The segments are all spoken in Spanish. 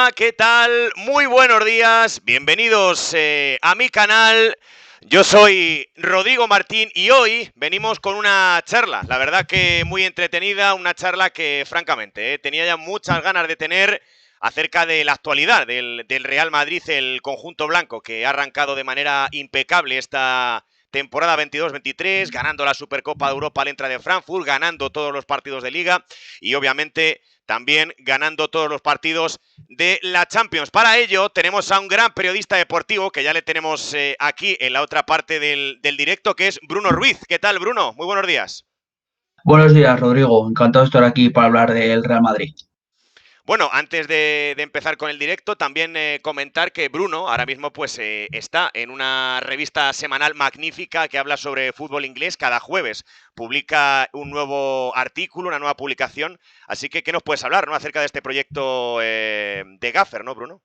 Hola, ¿qué tal? Muy buenos días, bienvenidos a mi canal. Yo soy Rodrigo Martín y hoy venimos con una charla, la verdad que muy entretenida, una charla que francamente tenía ya muchas ganas de tener acerca de la actualidad del Real Madrid, el conjunto blanco, que ha arrancado de manera impecable esta temporada 22-23, ganando la Supercopa de Europa al Eintracht de Frankfurt, ganando todos los partidos de Liga y obviamente también ganando todos los partidos de la Champions. Para ello tenemos a un gran periodista deportivo que ya le tenemos aquí en la otra parte del directo, que es Bruno Ruiz. ¿Qué tal, Bruno? Muy buenos días. Buenos días, Rodrigo. Encantado de estar aquí para hablar del Real Madrid. Bueno, antes de empezar con el directo, también comentar que Bruno ahora mismo pues está en una revista semanal magnífica que habla sobre fútbol inglés. Cada jueves publica un nuevo artículo, una nueva publicación. Así que, ¿qué nos puedes hablar, ¿no? Acerca de este proyecto de Gaffer, ¿no, Bruno?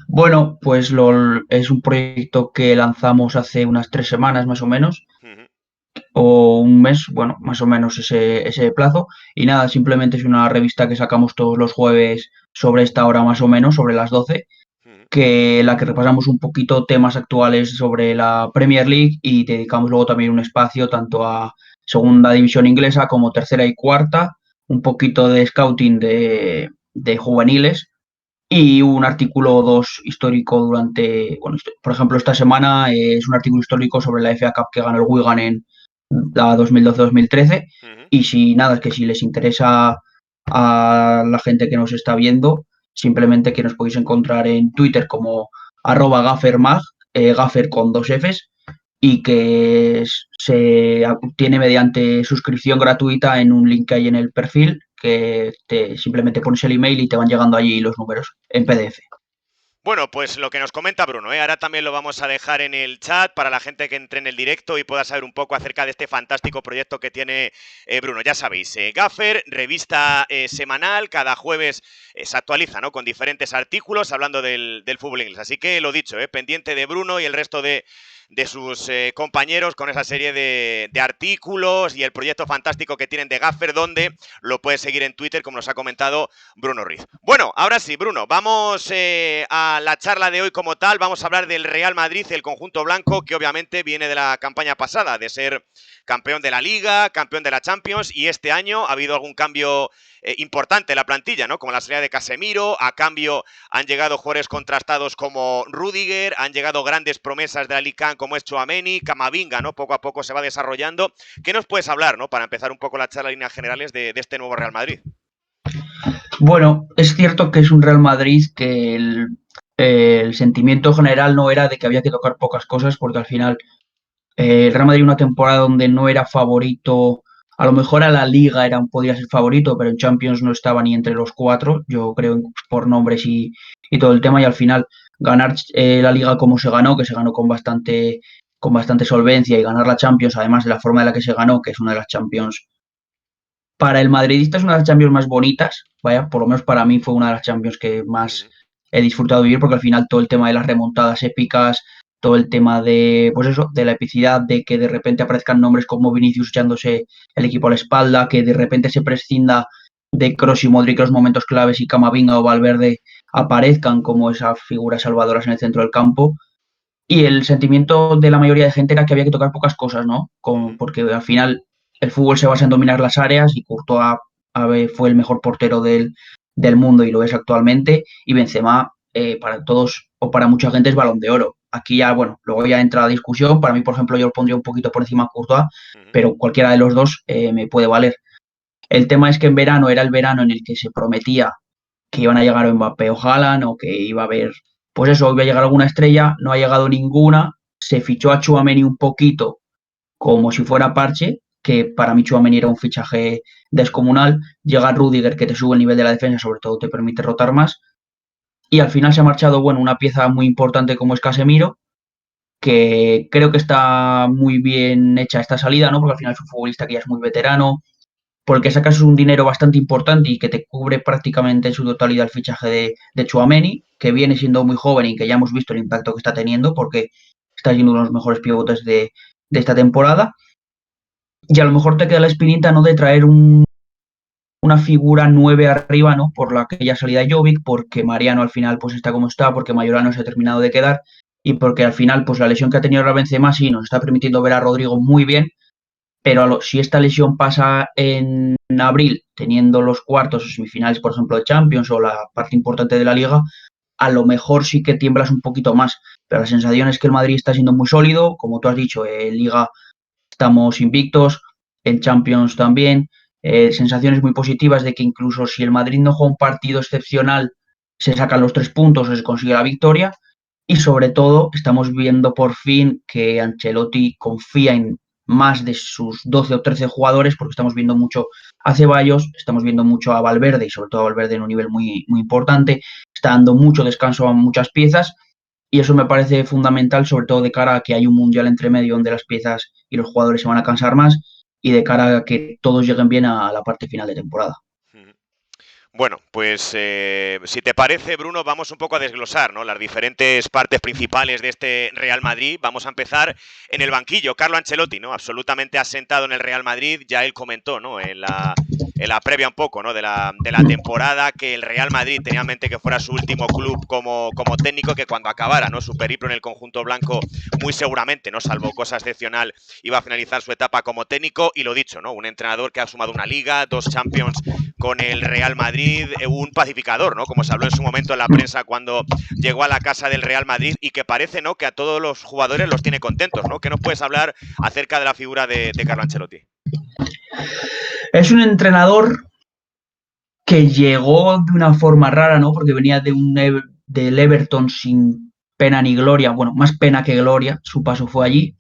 Bueno, pues es un proyecto que lanzamos hace unas 3 semanas más o menos, Uh -huh, o un mes, bueno, más o menos ese plazo. Y nada, simplemente es una revista que sacamos todos los jueves sobre esta hora más o menos, sobre las 12, uh -huh. la que repasamos un poquito temas actuales sobre la Premier League y dedicamos luego también un espacio tanto a segunda división inglesa como tercera y cuarta, un poquito de scouting de juveniles y un artículo o dos histórico durante, bueno, por ejemplo, esta semana es un artículo histórico sobre la FA Cup que ganó el Wigan en la 2012-2013. Uh -huh. Y si nada, es que si les interesa a la gente que nos está viendo, simplemente que nos podéis encontrar en Twitter como @gaffermag, gaffer con dos Fs, y que se obtiene mediante suscripción gratuita en un link que hay en el perfil, que simplemente pones el email y te van llegando allí los números en PDF. Bueno, pues lo que nos comenta Bruno, ahora también lo vamos a dejar en el chat para la gente que entre en el directo y pueda saber un poco acerca de este fantástico proyecto que tiene Bruno. Ya sabéis, Gaffer, revista semanal, cada jueves se actualiza, ¿no? Con diferentes artículos hablando del fútbol inglés. Así que lo dicho, pendiente de Bruno y el resto de sus compañeros con esa serie de artículos y el proyecto fantástico que tienen de Gaffer, donde lo puedes seguir en Twitter, como nos ha comentado Bruno Ruiz. Bueno, ahora sí, Bruno, vamos a la charla de hoy como tal. Vamos a hablar del Real Madrid, el conjunto blanco, que obviamente viene de la campaña pasada, de ser campeón de la Liga, campeón de la Champions, y este año ha habido algún cambio importante en la plantilla, ¿no? Como la salida de Casemiro, a cambio han llegado jugadores contrastados como Rüdiger, han llegado grandes promesas de la Liga como es Tchouaméni, Camavinga, ¿no? Poco a poco se va desarrollando. ¿Qué nos puedes hablar, ¿no? Para empezar un poco la charla en líneas generales de este nuevo Real Madrid. Bueno, es cierto que es un Real Madrid que el sentimiento general no era de que había que tocar pocas cosas, porque al final el Real Madrid una temporada donde no era favorito, a lo mejor a la Liga podía ser favorito, pero en Champions no estaba ni entre los cuatro, yo creo, por nombres y todo el tema, y al final ganar la Liga como se ganó, que se ganó con bastante solvencia, y ganar la Champions, además de la forma en la que se ganó, que es una de las Champions, para el madridista es una de las Champions más bonitas, vaya, por lo menos para mí fue una de las Champions que Uh más -huh. he disfrutado de vivir, porque al final todo el tema de las remontadas épicas, todo el tema de, pues eso, de la epicidad, de que de repente aparezcan nombres como Vinicius echándose el equipo a la espalda, que de repente se prescinda de Kroos y Modric en los momentos claves y Camavinga o Valverde aparezcan como esas figuras salvadoras en el centro del campo. Y el sentimiento de la mayoría de gente era que había que tocar pocas cosas, ¿no? Uh -huh. Porque al final el fútbol se basa en dominar las áreas y Courtois fue el mejor portero del mundo y lo es actualmente. Y Benzema, para todos o para mucha gente, es Balón de Oro. Aquí ya, bueno, luego ya entra la discusión. Para mí, por ejemplo, yo lo pondría un poquito por encima a Courtois, Uh -huh. pero cualquiera de los dos me puede valer. El tema es que en verano era el verano en el que se prometía que iban a llegar Mbappé o Haaland o que iba a haber, pues eso, iba a llegar alguna estrella, no ha llegado ninguna, se fichó a Tchouaméni un poquito como si fuera parche, que para mí Tchouaméni era un fichaje descomunal, llega Rüdiger que te sube el nivel de la defensa, sobre todo te permite rotar más, y al final se ha marchado, bueno, una pieza muy importante como es Casemiro, que creo que está muy bien hecha esta salida, ¿no? Porque al final es un futbolista que ya es muy veterano, porque sacas un dinero bastante importante y que te cubre prácticamente en su totalidad el fichaje de Tchouaméni, que viene siendo muy joven y que ya hemos visto el impacto que está teniendo, porque está siendo uno de los mejores pivotes de esta temporada. Y a lo mejor te queda la espinita, ¿no?, de traer una figura 9 arriba, ¿no? Por la aquella salida de Jovic, porque Mariano al final pues está como está, porque Mayorano se ha terminado de quedar y porque al final pues la lesión que ha tenido ahora Benzema sí nos está permitiendo ver a Rodrigo muy bien, pero si esta lesión pasa en abril, teniendo los cuartos o semifinales, por ejemplo, de Champions o la parte importante de la Liga, a lo mejor sí que tiemblas un poquito más. Pero la sensación es que el Madrid está siendo muy sólido, como tú has dicho, en Liga estamos invictos, en Champions también. Sensaciones muy positivas de que incluso si el Madrid no juega un partido excepcional, se sacan los 3 puntos o se consigue la victoria. Y sobre todo, estamos viendo por fin que Ancelotti confía en más de sus 12 o 13 jugadores, porque estamos viendo mucho a Ceballos, estamos viendo mucho a Valverde y sobre todo a Valverde en un nivel muy, muy importante. Está dando mucho descanso a muchas piezas y eso me parece fundamental, sobre todo de cara a que hay un mundial entre medio donde las piezas y los jugadores se van a cansar más y de cara a que todos lleguen bien a la parte final de temporada. Bueno, pues si te parece, Bruno, vamos un poco a desglosar, ¿no?, las diferentes partes principales de este Real Madrid. Vamos a empezar en el banquillo. Carlo Ancelotti, ¿no?, absolutamente asentado en el Real Madrid. Ya él comentó, ¿no?, en la previa un poco, ¿no?, de la temporada, que el Real Madrid tenía en mente que fuera su último club como técnico, que cuando acabara, ¿no?, su periplo en el conjunto blanco, muy seguramente, ¿no?, salvo cosa excepcional, iba a finalizar su etapa como técnico. Y lo dicho, ¿no?, un entrenador que ha sumado una Liga, 2 Champions con el Real Madrid, un pacificador, ¿no?, como se habló en su momento en la prensa cuando llegó a la casa del Real Madrid, y que parece, ¿no?, que a todos los jugadores los tiene contentos, ¿no? ¿Qué nos puedes hablar acerca de la figura de Carlo Ancelotti? Es un entrenador que llegó de una forma rara, ¿no? Porque venía del Everton sin pena ni gloria, bueno, más pena que gloria, su paso fue allí.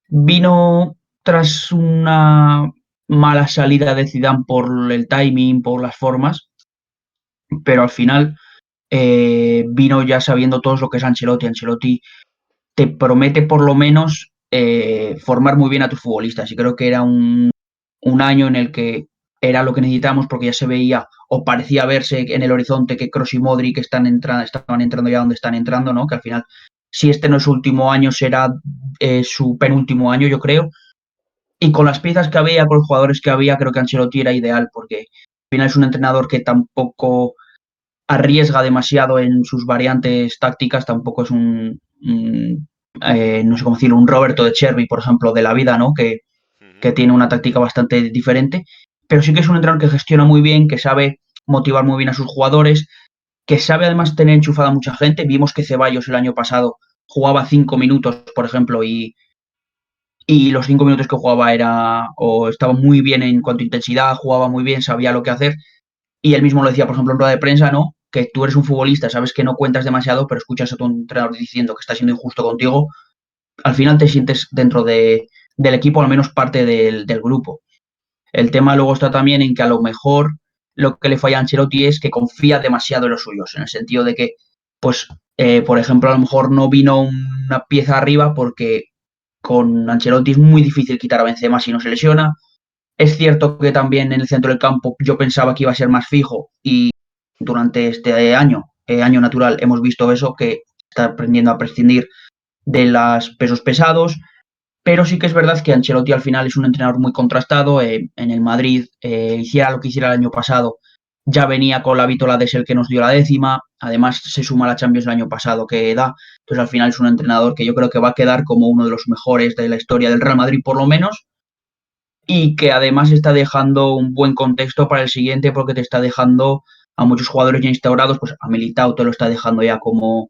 Vino tras una mala salida de Zidane por el timing, por las formas, pero al final vino ya sabiendo todos lo que es Ancelotti. Ancelotti te promete por lo menos formar muy bien a tus futbolistas y creo que era un año en el que era lo que necesitamos porque ya se veía o parecía verse en el horizonte que Kroos y Modric estaban entrando ya donde están entrando, ¿no? Que al final, si este no es su último año, será su penúltimo año, yo creo. Y con las piezas que había, con los jugadores que había, creo que Ancelotti era ideal porque al final es un entrenador que tampoco arriesga demasiado en sus variantes tácticas, tampoco es no sé cómo decirlo, un Roberto de Cherry, por ejemplo, de la vida, ¿no? Que tiene una táctica bastante diferente, pero sí que es un entrenador que gestiona muy bien, que sabe motivar muy bien a sus jugadores, que sabe además tener enchufada a mucha gente. Vimos que Ceballos el año pasado jugaba 5 minutos, por ejemplo, y los 5 minutos que jugaba estaba muy bien en cuanto a intensidad, jugaba muy bien, sabía lo que hacer. Y él mismo lo decía, por ejemplo, en rueda de prensa, ¿no? Que tú eres un futbolista, sabes que no cuentas demasiado, pero escuchas a tu entrenador diciendo que está siendo injusto contigo, al final te sientes dentro del equipo, al menos parte del grupo. El tema luego está también en que a lo mejor lo que le falla a Ancelotti es que confía demasiado en los suyos, en el sentido de que, pues, por ejemplo, a lo mejor no vino una pieza arriba porque con Ancelotti es muy difícil quitar a Benzema si no se lesiona. Es cierto que también en el centro del campo yo pensaba que iba a ser más fijo y durante este año natural, hemos visto eso, que está aprendiendo a prescindir de los pesos pesados, pero sí que es verdad que Ancelotti al final es un entrenador muy contrastado. En el Madrid, hiciera lo que hiciera el año pasado, ya venía con la vítola de ser el que nos dio la décima, además se suma a la Champions el año pasado que da, entonces al final es un entrenador que yo creo que va a quedar como uno de los mejores de la historia del Real Madrid por lo menos, y que además está dejando un buen contexto para el siguiente porque te está dejando a muchos jugadores ya instaurados, pues a Militao te lo está dejando ya como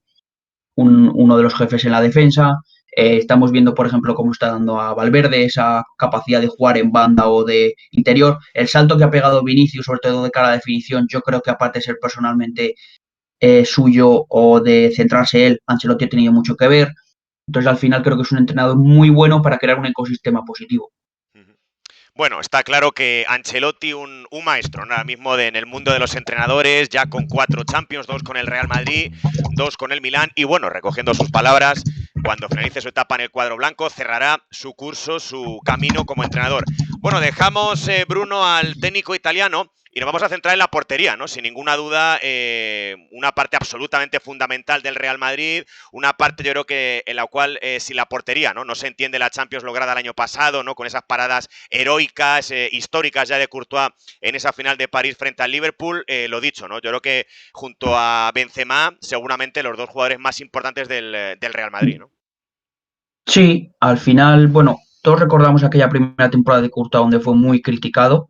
uno de los jefes en la defensa. Estamos viendo, por ejemplo, cómo está dando a Valverde esa capacidad de jugar en banda o de interior. El salto que ha pegado Vinicius, sobre todo de cara a la definición, yo creo que aparte de ser personalmente suyo o de centrarse él, Ancelotti ha tenido mucho que ver. Entonces, al final, creo que es un entrenador muy bueno para crear un ecosistema positivo. Bueno, está claro que Ancelotti, un maestro, ¿no?, ahora mismo en el mundo de los entrenadores, ya con 4 Champions, 2 con el Real Madrid, 2 con el Milán, y bueno, recogiendo sus palabras, cuando finalice su etapa en el cuadro blanco, cerrará su curso, su camino como entrenador. Bueno, dejamos, Bruno, al técnico italiano y nos vamos a centrar en la portería, ¿no? Sin ninguna duda, una parte absolutamente fundamental del Real Madrid, una parte yo creo que en la cual sin la portería, ¿no? No se entiende la Champions lograda el año pasado, ¿no? Con esas paradas heroicas, históricas ya de Courtois en esa final de París frente al Liverpool, lo dicho, ¿no? Yo creo que junto a Benzema, seguramente los dos jugadores más importantes del Real Madrid, ¿no? Sí, al final, bueno, todos recordamos aquella primera temporada de Courtois donde fue muy criticado.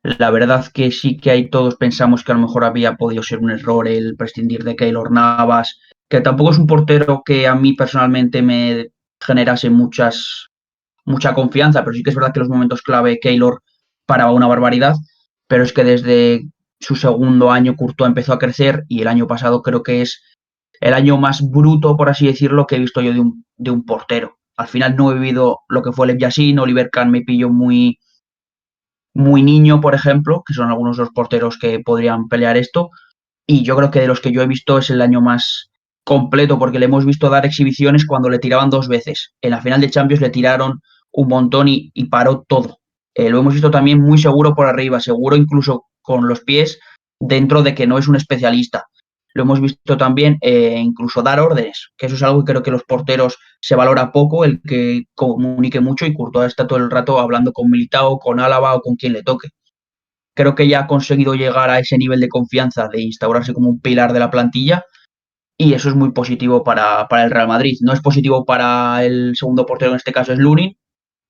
La verdad que sí que ahí todos pensamos que a lo mejor había podido ser un error el prescindir de Keylor Navas, que tampoco es un portero que a mí personalmente me generase mucha confianza, pero sí que es verdad que en los momentos clave Keylor paraba una barbaridad, pero es que desde su segundo año Courtois empezó a crecer y el año pasado creo que es el año más bruto, por así decirlo, que he visto yo de un portero. Al final no he vivido lo que fue Lev Yashin, Oliver Kahn me pilló muy niño, por ejemplo, que son algunos de los porteros que podrían pelear esto, y yo creo que de los que yo he visto es el año más completo, porque le hemos visto dar exhibiciones cuando le tiraban dos veces. En la final de Champions le tiraron un montón y paró todo. Lo hemos visto también muy seguro por arriba, seguro incluso con los pies, dentro de que no es un especialista. Lo hemos visto también incluso dar órdenes, que eso es algo que creo que los porteros se valora poco, el que comunique mucho, y Courtois está todo el rato hablando con Militao, con Álava o con quien le toque. Creo que ya ha conseguido llegar a ese nivel de confianza, de instaurarse como un pilar de la plantilla, y eso es muy positivo para el Real Madrid. No es positivo para el segundo portero, en este caso es Lunin,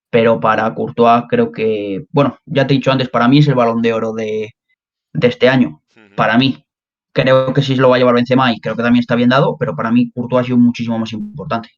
pero para Courtois creo que, bueno, ya te he dicho antes, para mí es el Balón de Oro de este año. Ujú. Para mí. Creo que sí lo va a llevar Benzema y creo que también está bien dado, pero para mí Courtois ha sido muchísimo más importante.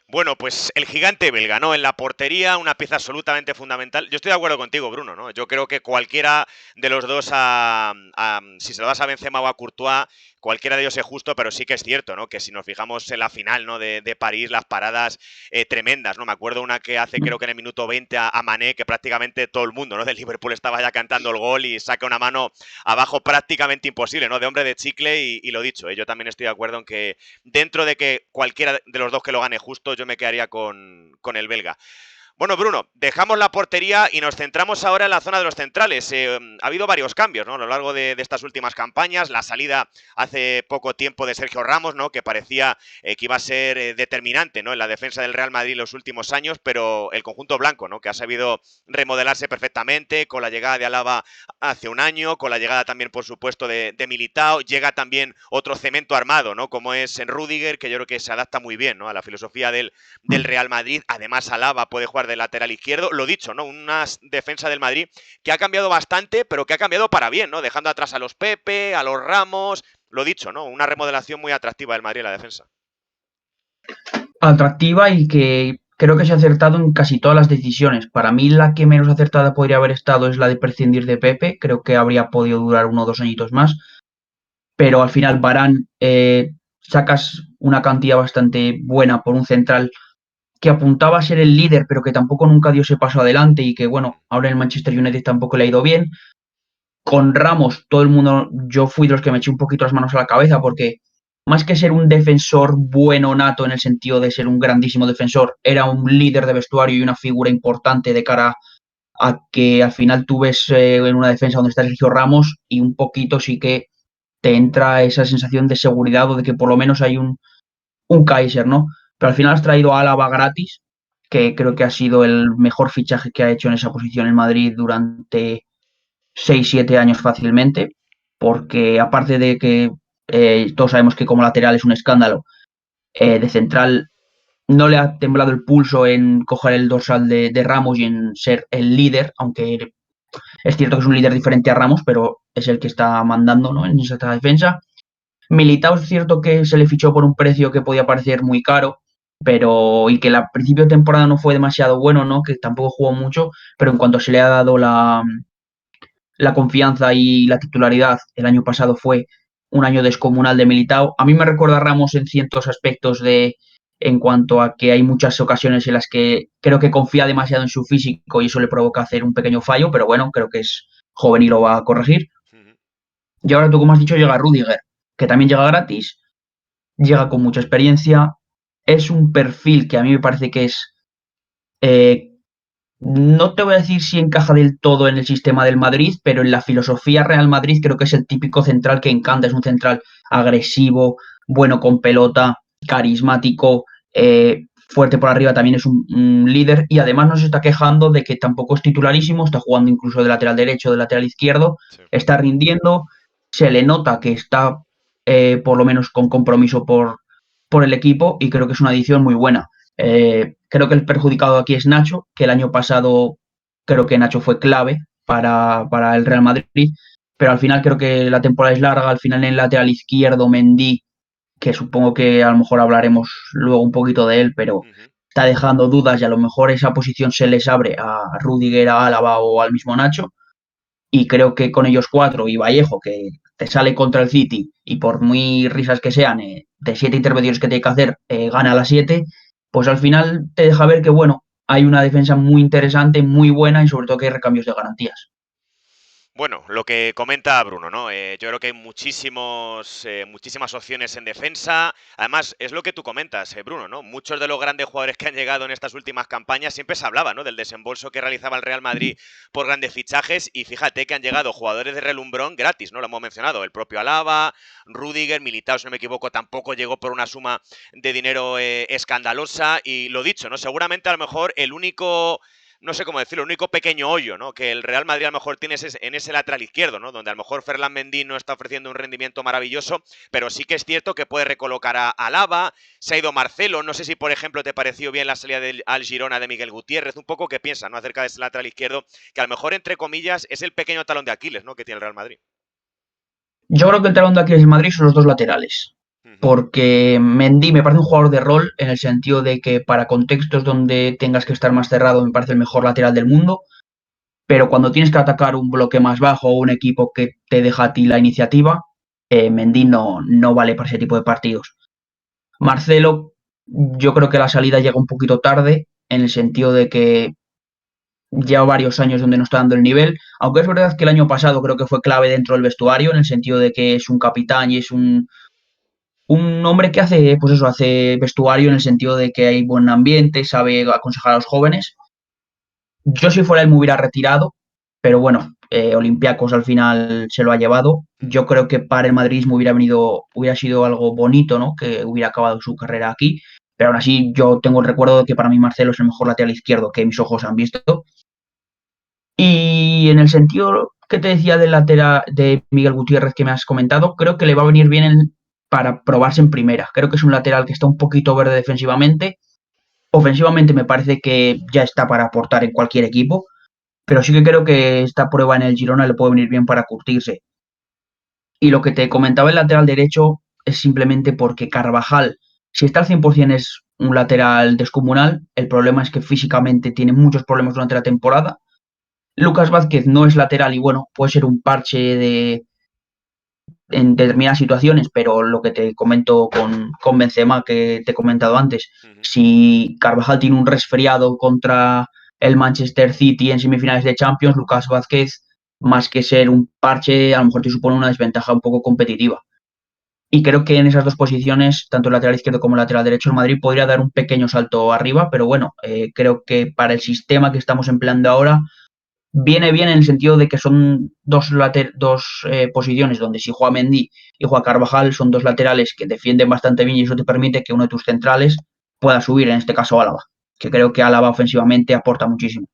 Bueno, pues el gigante belga, ¿no? En la portería, una pieza absolutamente fundamental. Yo estoy de acuerdo contigo, Bruno, ¿no? Yo creo que cualquiera de los dos, si se lo das a Benzema o a Courtois, cualquiera de ellos es justo, pero sí que es cierto, ¿no? Que si nos fijamos en la final, ¿no? De París, las paradas tremendas, ¿no? Me acuerdo una que hace, creo que en el minuto 20 a Mané, que prácticamente todo el mundo, ¿no? Del Liverpool estaba ya cantando el gol y saca una mano abajo prácticamente imposible, ¿no? De hombre de chicle y lo dicho, yo también estoy de acuerdo en que dentro de que cualquiera de los dos que lo gane justo, yo me quedaría con el belga. Bueno, Bruno, dejamos la portería y nos centramos ahora en la zona de los centrales. Ha habido varios cambios, ¿no? A lo largo de estas últimas campañas. La salida hace poco tiempo de Sergio Ramos, ¿no? Que parecía que iba a ser determinante, ¿no? En la defensa del Real Madrid en los últimos años, pero el conjunto blanco, ¿no? Que ha sabido remodelarse perfectamente con la llegada de Alaba hace un año, con la llegada también, por supuesto, de Militao. Llega también otro cemento armado, ¿no? Como es en Rüdiger, que yo creo que se adapta muy bien, ¿no? A la filosofía del Real Madrid. Además, Alaba puede jugar de lateral izquierdo. Lo dicho, ¿no? Una defensa del Madrid que ha cambiado bastante, pero que ha cambiado para bien, ¿no? Dejando atrás a los Pepe, a los Ramos. Lo dicho, ¿no? Una remodelación muy atractiva del Madrid en la defensa. Atractiva y que creo que se ha acertado en casi todas las decisiones. Para mí la que menos acertada podría haber estado es la de prescindir de Pepe. Creo que habría podido durar 1 o 2 añitos más, pero al final Varane sacas una cantidad bastante buena por un central que apuntaba a ser el líder, pero que tampoco nunca dio ese paso adelante y que, bueno, ahora en el Manchester United tampoco le ha ido bien. Con Ramos, todo el mundo, yo fui de los que me eché un poquito las manos a la cabeza porque más que ser un defensor bueno nato en el sentido de ser un grandísimo defensor, era un líder de vestuario y una figura importante de cara a que al final tú ves en una defensa donde está Sergio Ramos y un poquito sí que te entra esa sensación de seguridad o de que por lo menos hay un Kaiser, ¿no? Pero al final has traído a Álava gratis, que creo que ha sido el mejor fichaje que ha hecho en esa posición en Madrid durante 6 7 años fácilmente, porque aparte de que todos sabemos que como lateral es un escándalo, de central no le ha temblado el pulso en coger el dorsal de Ramos y en ser el líder, aunque es cierto que es un líder diferente a Ramos, pero es el que está mandando, ¿no? En esa defensa. Militao es cierto que se le fichó por un precio que podía parecer muy caro, pero y que el principio de temporada no fue demasiado bueno, ¿no? Que tampoco jugó mucho, pero en cuanto se le ha dado la confianza y la titularidad, el año pasado fue un año descomunal de Militao. A mí me recuerda a Ramos en ciertos aspectos en cuanto a que hay muchas ocasiones en las que creo que confía demasiado en su físico y eso le provoca hacer un pequeño fallo, pero bueno, creo que es joven y lo va a corregir. Uh -huh. Y ahora tú, como has dicho, llega Rüdiger, que también llega gratis, llega con mucha experiencia, es un perfil que a mí me parece que es eh, No te voy a decir si encaja del todo en el sistema del Madrid, pero en la filosofía Real Madrid creo que es el típico central que encanta. Es un central agresivo, bueno con pelota, carismático, fuerte por arriba, también es un líder y además no se está quejando de que tampoco es titularísimo, está jugando incluso de lateral derecho, de lateral izquierdo, Sí. está rindiendo, se le nota que está por lo menos con compromiso por el equipo y creo que es una adición muy buena. Creo que el perjudicado aquí es Nacho, que el año pasado creo que Nacho fue clave para el Real Madrid, pero al final creo que la temporada es larga, al final en el lateral izquierdo Mendy, que supongo que a lo mejor hablaremos luego un poquito de él, pero Ujú. está dejando dudas y a lo mejor esa posición se les abre a Rudiger, a Álava o al mismo Nacho, y creo que con ellos cuatro y Vallejo, que te sale contra el City y por muy risas que sean, de 7 intervenciones que tiene que hacer, gana las 7, pues al final te deja ver que, bueno, hay una defensa muy interesante, muy buena y sobre todo que hay recambios de garantías. Bueno, lo que comenta Bruno, ¿no? Yo creo que hay muchísimas opciones en defensa. Además, es lo que tú comentas, Bruno, ¿no? Muchos de los grandes jugadores que han llegado en estas últimas campañas siempre se hablaba, ¿no? Del desembolso que realizaba el Real Madrid por grandes fichajes. Y fíjate que han llegado jugadores de relumbrón gratis, ¿no? Lo hemos mencionado. El propio Alaba, Rudiger, Militao, si no me equivoco, tampoco llegó por una suma de dinero escandalosa. Y lo dicho, ¿no? Seguramente a lo mejor el único no sé cómo decirlo, el único pequeño hoyo, ¿no? Que el Real Madrid a lo mejor tiene en ese lateral izquierdo, ¿no? Donde a lo mejor Ferland Mendy no está ofreciendo un rendimiento maravilloso, pero sí que es cierto que puede recolocar a Alaba, se ha ido Marcelo, no sé si por ejemplo te pareció bien la salida al Girona de Miguel Gutiérrez, un poco qué piensas, ¿no? Acerca de ese lateral izquierdo, que a lo mejor entre comillas es el pequeño talón de Aquiles, ¿no? Que tiene el Real Madrid. Yo creo que el talón de Aquiles del Madrid son los dos laterales, Ujú. porque Mendy me parece un jugador de rol en el sentido de que para contextos donde tengas que estar más cerrado me parece el mejor lateral del mundo, pero cuando tienes que atacar un bloque más bajo o un equipo que te deja a ti la iniciativa, Mendy no vale para ese tipo de partidos. Marcelo, yo creo que la salida llega un poquito tarde, en el sentido de que lleva varios años donde no está dando el nivel, aunque es verdad que el año pasado creo que fue clave dentro del vestuario, en el sentido de que es un capitán y es un hombre que hace, pues eso, hace vestuario en el sentido de que hay buen ambiente, sabe aconsejar a los jóvenes. Yo si fuera él me hubiera retirado, pero bueno, Olympiacos al final se lo ha llevado. Ujú. Yo creo que para el madridismo hubiera sido algo bonito, ¿no? Que hubiera acabado su carrera aquí. Pero aún así, yo tengo el recuerdo de que para mí Marcelo es el mejor lateral izquierdo que mis ojos han visto. Y en el sentido que te decía del lateral de Miguel Gutiérrez que me has comentado, creo que le va a venir bien para probarse en primera. Creo que es un lateral que está un poquito verde defensivamente. Ofensivamente me parece que ya está para aportar en cualquier equipo, pero sí que creo que esta prueba en el Girona le puede venir bien para curtirse. Y lo que te comentaba el lateral derecho es simplemente porque Carvajal, si está al 100% es un lateral descomunal, el problema es que físicamente tiene muchos problemas durante la temporada. Lucas Vázquez no es lateral y bueno, puede ser un parche en determinadas situaciones, pero lo que te comento con Benzema, que te he comentado antes, Ujú. si Carvajal tiene un resfriado contra el Manchester City en semifinales de Champions, Lucas Vázquez, más que ser un parche, a lo mejor te supone una desventaja un poco competitiva. Y creo que en esas dos posiciones, tanto el lateral izquierdo como el lateral derecho, el Madrid podría dar un pequeño salto arriba, pero bueno, creo que para el sistema que estamos empleando ahora, viene bien en el sentido de que son dos posiciones donde si juega Mendy y juega Carvajal son dos laterales que defienden bastante bien y eso te permite que uno de tus centrales pueda subir, en este caso Álava, que creo que Álava ofensivamente aporta muchísimo.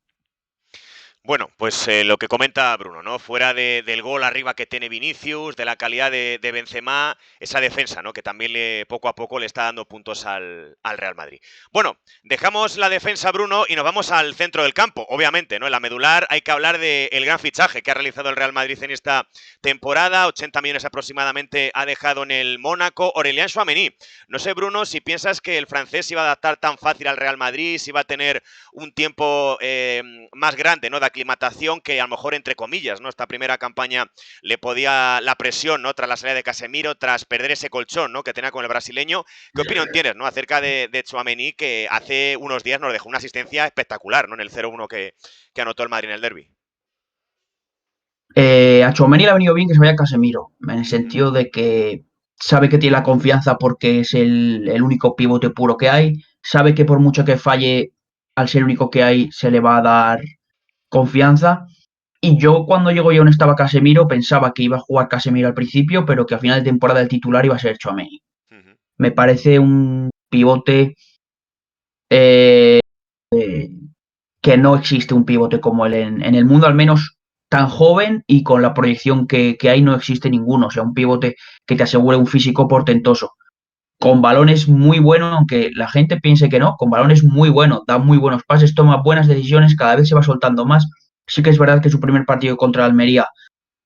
Bueno, pues lo que comenta Bruno, ¿no? Fuera del gol arriba que tiene Vinicius, de la calidad de Benzema, esa defensa, ¿no? Que también poco a poco le está dando puntos al Real Madrid. Bueno, dejamos la defensa, Bruno, y nos vamos al centro del campo. Obviamente, ¿no? En la medular hay que hablar del gran fichaje que ha realizado el Real Madrid en esta temporada. 80 millones aproximadamente ha dejado en el Mónaco Aurélien Tchouaméni. No sé, Bruno, si piensas que el francés iba a adaptar tan fácil al Real Madrid, si iba a tener un tiempo más grande, ¿no? De aclimatación que a lo mejor entre comillas, ¿no? Esta primera campaña le podía la presión, ¿no? Tras la salida de Casemiro, tras perder ese colchón, ¿no? Que tenía con el brasileño. ¿Qué opinión tienes, ¿no? Acerca de Tchouaméni, que hace unos días nos dejó una asistencia espectacular, ¿no? En el 0-1 que anotó el Madrid en el derby. A Tchouaméni le ha venido bien que se vaya Casemiro, en el Ujú. sentido de que sabe que tiene la confianza porque es el único pivote puro que hay, sabe que por mucho que falle al ser el único que hay, se le va a dar confianza. Y yo cuando llegó y aún estaba Casemiro, pensaba que iba a jugar Casemiro al principio, pero que a final de temporada el titular iba a ser Tchouaméni. Ujú. Me parece un pivote eh, que no existe un pivote como él en el mundo, al menos tan joven y con la proyección que hay, no existe ninguno. O sea, un pivote que te asegure un físico portentoso. Con balones muy buenos, aunque la gente piense que no, con balones muy buenos, da muy buenos pases, toma buenas decisiones, cada vez se va soltando más. Sí que es verdad que su primer partido contra Almería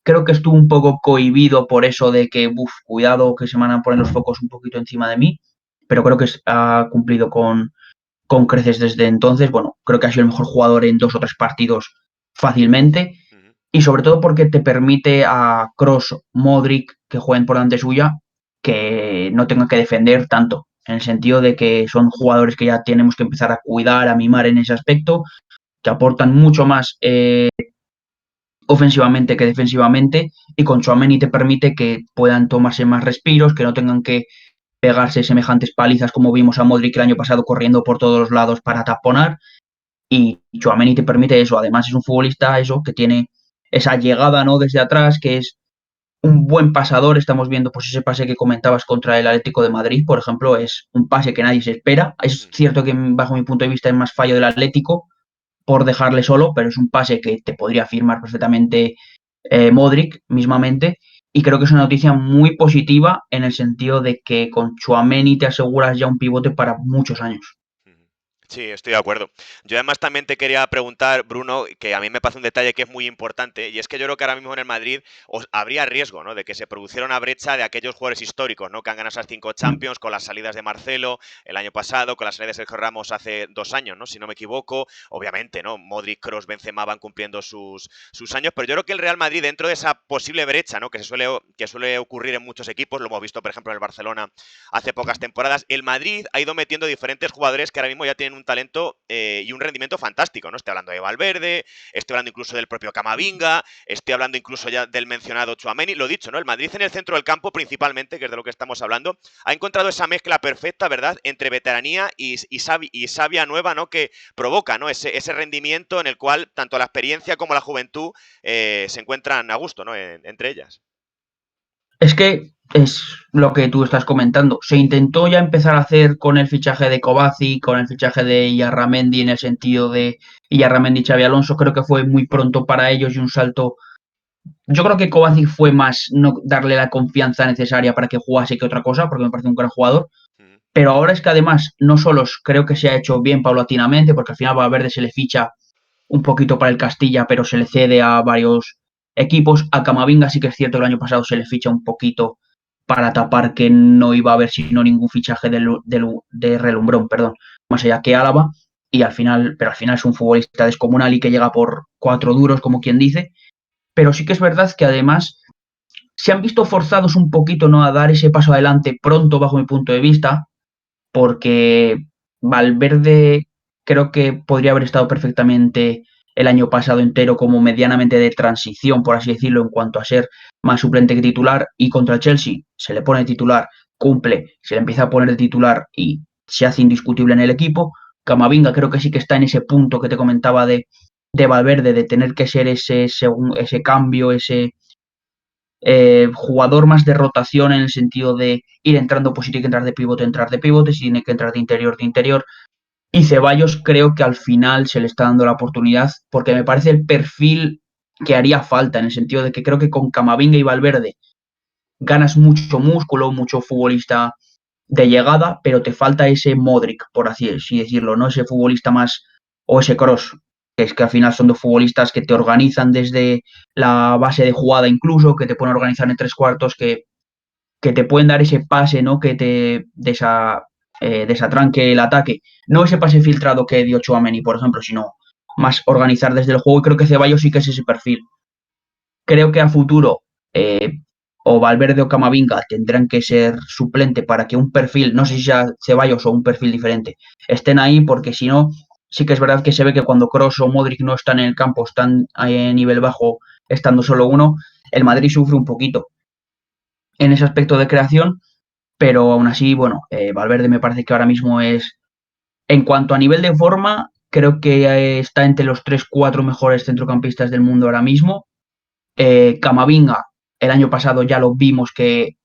creo que estuvo un poco cohibido por eso de que, cuidado, que se van a poner los focos un poquito encima de mí, pero creo que ha cumplido con creces desde entonces. Bueno, creo que ha sido el mejor jugador en 2 o 3 partidos fácilmente Ujú. y sobre todo porque te permite a Kroos, Modric, que jueguen por delante suya, que no tengan que defender tanto, en el sentido de que son jugadores que ya tenemos que empezar a cuidar, a mimar en ese aspecto, que aportan mucho más ofensivamente que defensivamente, y con Tchouaméni te permite que puedan tomarse más respiros, que no tengan que pegarse semejantes palizas como vimos a Modric el año pasado corriendo por todos los lados para taponar, y Tchouaméni te permite eso. Además es un futbolista eso que tiene esa llegada, ¿no?, desde atrás, que es un buen pasador. Estamos viendo pues ese pase que comentabas contra el Atlético de Madrid, por ejemplo, es un pase que nadie se espera. Es Ujú. cierto que bajo mi punto de vista es más fallo del Atlético por dejarle solo, pero es un pase que te podría firmar perfectamente Modric mismamente. Y creo que es una noticia muy positiva en el sentido de que con Tchouaméni te aseguras ya un pivote para muchos años. Ujú. Sí, estoy de acuerdo. Yo además también te quería preguntar, Bruno, que a mí me parece un detalle que es muy importante, y es que yo creo que ahora mismo en el Madrid habría riesgo, ¿no?, de que se produciera una brecha de aquellos jugadores históricos, ¿no?, que han ganado esas 5 Champions con las salidas de Marcelo el año pasado, con las salidas de Sergio Ramos hace 2 años, ¿no?, si no me equivoco. Obviamente, ¿no?, Modric, Kroos, Benzema van cumpliendo sus años, pero yo creo que el Real Madrid, dentro de esa posible brecha, ¿no?, que suele ocurrir en muchos equipos, lo hemos visto, por ejemplo, en el Barcelona hace pocas temporadas, el Madrid ha ido metiendo diferentes jugadores que ahora mismo ya tienen un talento y un rendimiento fantástico, ¿no? Estoy hablando de Valverde, estoy hablando incluso del propio Camavinga, estoy hablando incluso ya del mencionado Tchouaméni. Lo dicho, ¿no? El Madrid en el centro del campo principalmente, que es de lo que estamos hablando, ha encontrado esa mezcla perfecta, ¿verdad?, entre veteranía y savia nueva, ¿no?, que provoca, ¿no?, ese rendimiento en el cual tanto la experiencia como la juventud se encuentran a gusto, ¿no?, entre ellas. Es que es lo que tú estás comentando. Se intentó ya empezar a hacer con el fichaje de Kovacic, con el fichaje de Iyarramendi, en el sentido de Iyarramendi y Xabi Alonso. Creo que fue muy pronto para ellos y un salto. Yo creo que Kovacic fue más no darle la confianza necesaria para que jugase que otra cosa, porque me parece un gran jugador. Mm. Pero ahora es que además no solo creo que se ha hecho bien paulatinamente, porque al final Valverde se le ficha un poquito para el Castilla, pero se le cede a varios equipos. A Camavinga sí que es cierto que el año pasado se le ficha un poquito para tapar que no iba a haber sino ningún fichaje de relumbrón, perdón, más allá que Álava, y pero al final es un futbolista descomunal y que llega por 4 duros, como quien dice. Pero sí que es verdad que además se han visto forzados un poquito, ¿no?, a dar ese paso adelante pronto, bajo mi punto de vista, porque Valverde creo que podría haber estado perfectamente el año pasado entero como medianamente de transición, por así decirlo, en cuanto a ser más suplente que titular, y contra el Chelsea se le pone titular, cumple, se le empieza a poner de titular y se hace indiscutible en el equipo. Camavinga creo que sí que está en ese punto que te comentaba de Valverde, de tener que ser ese cambio, ese jugador más de rotación, en el sentido de ir entrando, pues si tiene que entrar de pivote, si tiene que entrar de interior. Y Ceballos creo que al final se le está dando la oportunidad porque me parece el perfil que haría falta, en el sentido de que creo que con Camavinga y Valverde ganas mucho músculo, mucho futbolista de llegada, pero te falta ese Modric, por así decirlo, ¿no? Ese futbolista más, o ese Cross, que es que al final son 2 futbolistas que te organizan desde la base de jugada incluso, que te pueden organizar en 3 cuartos, que te pueden dar ese pase, ¿no?, que te desatranque el ataque. No ese pase filtrado que dio Tchouaméni, por ejemplo, sino más organizar desde el juego, y creo que Ceballos sí que es ese perfil. Creo que a futuro o Valverde o Camavinga tendrán que ser suplente para que un perfil, no sé si sea Ceballos o un perfil diferente, estén ahí, porque si no, sí que es verdad que se ve que cuando Kroos o Modric no están en el campo, están ahí en nivel bajo, estando solo uno, el Madrid sufre un poquito en ese aspecto de creación, pero aún así, bueno, Valverde me parece que ahora mismo es, en cuanto a nivel de forma, creo que está entre los 3-4 mejores centrocampistas del mundo ahora mismo. Camavinga, el año pasado ya lo vimos que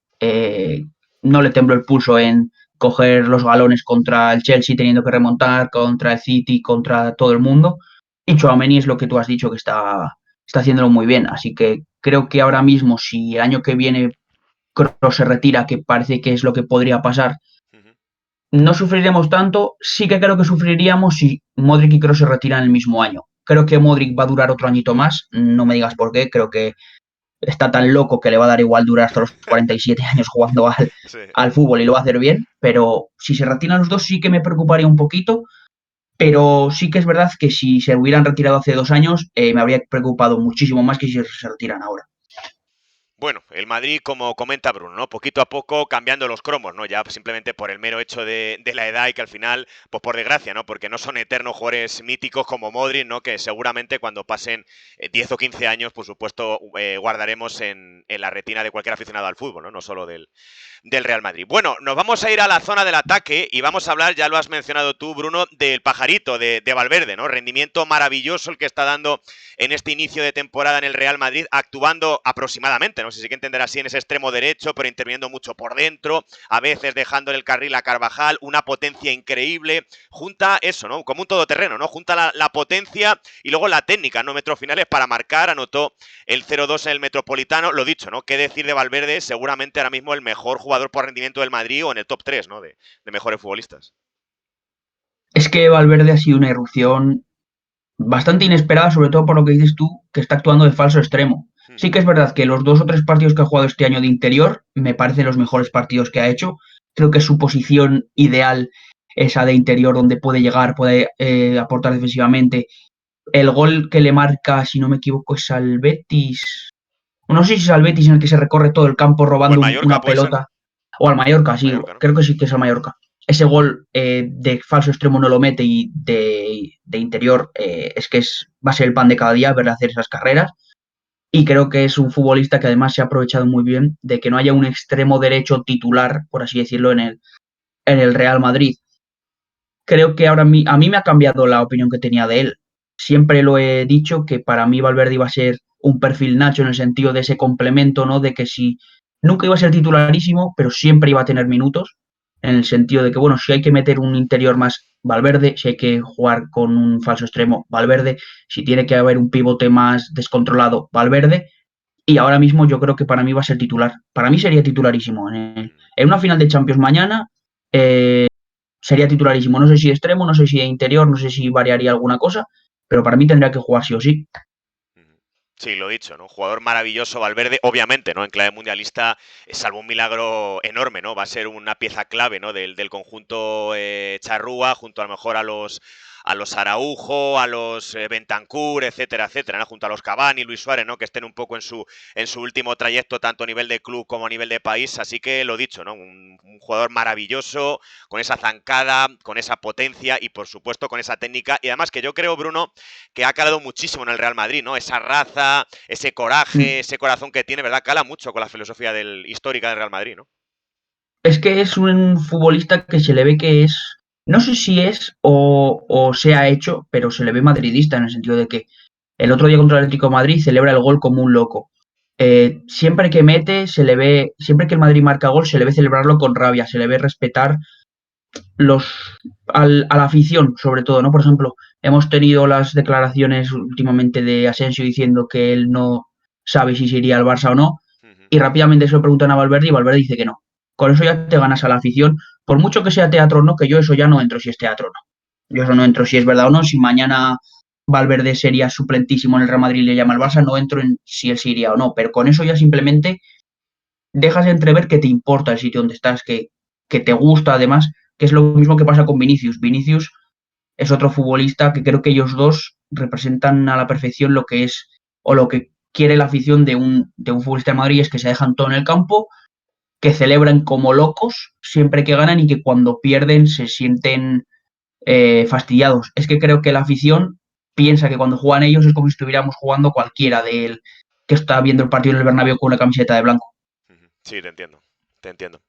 no le tembló el pulso en coger los galones contra el Chelsea, teniendo que remontar contra el City, contra todo el mundo. Y Tchouaméni es lo que tú has dicho, que está haciéndolo muy bien. Así que creo que ahora mismo, si el año que viene Kroos se retira, que parece que es lo que podría pasar, no sufriremos tanto. Sí que creo que sufriríamos si Modric y Kroos se retiran el mismo año. Creo que Modric va a durar otro añito más, no me digas por qué, creo que está tan loco que le va a dar igual durar hasta los 47 años jugando Sí. al fútbol y lo va a hacer bien, pero si se retiran los dos sí que me preocuparía un poquito, pero sí que es verdad que si se hubieran retirado hace 2 años me habría preocupado muchísimo más que si se retiran ahora. Bueno, el Madrid, como comenta Bruno, ¿no? Poquito a poco cambiando los cromos, ¿no? Ya simplemente por el mero hecho de la edad y que al final, pues por desgracia, ¿no? Porque no son eternos jugadores míticos como Modric, ¿no? Que seguramente cuando pasen 10 o 15 años, por supuesto, guardaremos en la retina de cualquier aficionado al fútbol, ¿no? No solo del Real Madrid. Bueno, nos vamos a ir a la zona del ataque y vamos a hablar, ya lo has mencionado tú, Bruno, del pajarito, de Valverde, ¿no? Rendimiento maravilloso el que está dando en este inicio de temporada en el Real Madrid, actuando aproximadamente, no sé si hay que entender así, en ese extremo derecho, pero interviniendo mucho por dentro, a veces dejando en el carril a Carvajal, una potencia increíble, junta eso, ¿no? Como un todoterreno, ¿no? Junta la potencia y luego la técnica, ¿no? Metros finales para marcar, anotó el 0-2 en el Metropolitano, lo dicho, ¿no? ¿Qué decir de Valverde? Seguramente ahora mismo el mejor jugador por rendimiento del Madrid o en el top 3, ¿no? De mejores futbolistas. Es que Valverde ha sido una irrupción bastante inesperada, sobre todo por lo que dices tú, que está actuando de falso extremo. Sí que es verdad que los 2 o 3 partidos que ha jugado este año de interior me parecen los mejores partidos que ha hecho. Creo que su posición ideal, esa de interior, donde puede llegar, puede aportar defensivamente. El gol que le marca, si no me equivoco, es al Betis. No sé si es al Betis en el que se recorre todo el campo O el robando Mallorca, una puede ser. pelota. O al Mallorca, sí, Mallorca, ¿no? creo que sí que es al Mallorca. Ese gol de falso extremo no lo mete y de interior es que va a ser el pan de cada día verle hacer esas carreras. Y creo que es un futbolista que además se ha aprovechado muy bien de que no haya un extremo derecho titular, por así decirlo, en el Real Madrid. Creo que ahora a mí me ha cambiado la opinión que tenía de él. Siempre lo he dicho que para mí Valverde iba a ser un perfil Nacho en el sentido de ese complemento, ¿no? De que si nunca iba a ser titularísimo, pero siempre iba a tener minutos, en el sentido de que, bueno, si hay que meter un interior más, Valverde, si hay que jugar con un falso extremo, Valverde, si tiene que haber un pivote más descontrolado, Valverde, y ahora mismo yo creo que para mí va a ser titular. Para mí sería titularísimo. En una final de Champions mañana, sería titularísimo. No sé si de extremo, no sé si de interior, no sé si variaría alguna cosa, pero para mí tendría que jugar sí o sí. Sí, lo dicho, ¿no? Jugador maravilloso, Valverde, obviamente, ¿no? En clave mundialista, salvo un milagro enorme, ¿no? Va a ser una pieza clave, ¿no? Del conjunto charrúa, junto a lo mejor a los Araujo, a los Bentancur, etcétera, etcétera, ¿no? Junto a los Cavani, Luis Suárez, ¿no? Que estén un poco en su último trayecto, tanto a nivel de club como a nivel de país. Así que lo dicho, ¿no? Un jugador maravilloso, con esa zancada, con esa potencia y, por supuesto, con esa técnica. Y además que yo creo, Bruno, que ha calado muchísimo en el Real Madrid, ¿no? Esa raza, ese coraje, Mm. ese corazón que tiene, ¿verdad? Cala mucho con la filosofía histórica del Real Madrid, ¿no? Es que es un futbolista que se le ve que es, no sé si es o se ha hecho, pero se le ve madridista en el sentido de que el otro día contra el Atlético de Madrid celebra el gol como un loco. Siempre que mete, se le ve, siempre que el Madrid marca gol, se le ve celebrarlo con rabia, se le ve respetar los a la afición, sobre todo, ¿no? Por ejemplo, hemos tenido las declaraciones últimamente de Asensio diciendo que él no sabe si se iría al Barça o no, Ujú, y rápidamente se lo preguntan a Valverde y Valverde dice que no. Con eso ya te ganas a la afición, por mucho que sea teatro o no, que yo eso ya no entro si es teatro o no. Yo eso no entro si es verdad o no, si mañana Valverde sería suplentísimo en el Real Madrid y le llama al Barça, no entro en si él se iría o no, pero con eso ya simplemente dejas de entrever que te importa el sitio donde estás, que te gusta además, que es lo mismo que pasa con Vinicius. Vinicius es otro futbolista que creo que ellos dos representan a la perfección lo que es o lo que quiere la afición de un futbolista de Madrid, es que se dejan todo en el campo, que celebran como locos siempre que ganan y que cuando pierden se sienten fastidiados. Es que creo que la afición piensa que cuando juegan ellos es como si estuviéramos jugando cualquiera de él que está viendo el partido en el Bernabéu con una camiseta de blanco. ujú. Sí, te entiendo, te entiendo.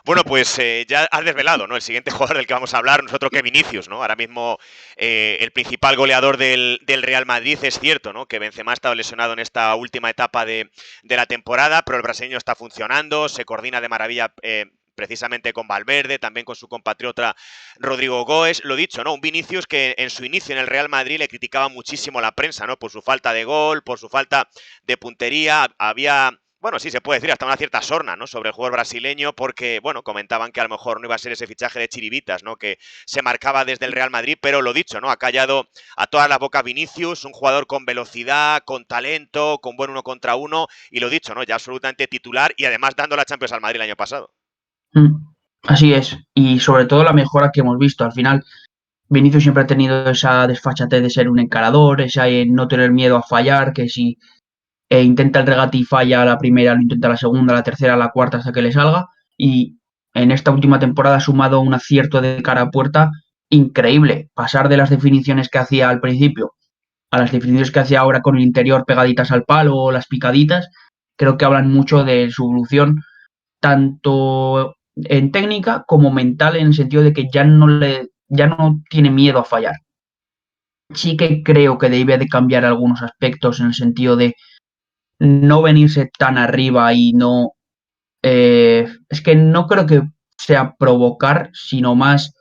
Bueno, pues ya has desvelado, ¿no? El siguiente jugador del que vamos a hablar, nosotros que Vinicius, ¿no? Ahora mismo el principal goleador del Real Madrid, es cierto, ¿no? Que Benzema ha estado lesionado en esta última etapa de la temporada, pero el brasileño está funcionando, se coordina de maravilla. Precisamente con Valverde, también con su compatriota Rodrigo Goes. Lo dicho, ¿no? Un Vinicius que en su inicio en el Real Madrid le criticaba muchísimo la prensa, ¿no? Por su falta de gol, por su falta de puntería. Había, bueno, sí se puede decir hasta una cierta sorna, ¿no? Sobre el jugador brasileño, porque, bueno, comentaban que a lo mejor no iba a ser ese fichaje de chiribitas, ¿no? Que se marcaba desde el Real Madrid, pero lo dicho, ¿no? Ha callado a todas las bocas Vinicius, un jugador con velocidad, con talento, con buen uno contra uno, y lo dicho, ¿no? Ya absolutamente titular y además dando la Champions al Madrid el año pasado. Así es, y sobre todo la mejora que hemos visto. Al final, Vinicius siempre ha tenido esa desfachatez de ser un encarador, esa no tener miedo a fallar, que si intenta el regate y falla la primera, lo intenta la segunda, la tercera, la cuarta hasta que le salga. Y en esta última temporada ha sumado un acierto de cara a puerta increíble. Pasar de las definiciones que hacía al principio a las definiciones que hacía ahora con el interior pegaditas al palo o las picaditas, creo que hablan mucho de su evolución tanto en técnica como mental, en el sentido de que ya no tiene miedo a fallar. Sí que creo que debe de cambiar algunos aspectos en el sentido de no venirse tan arriba y no... es que no creo que sea provocar, sino más...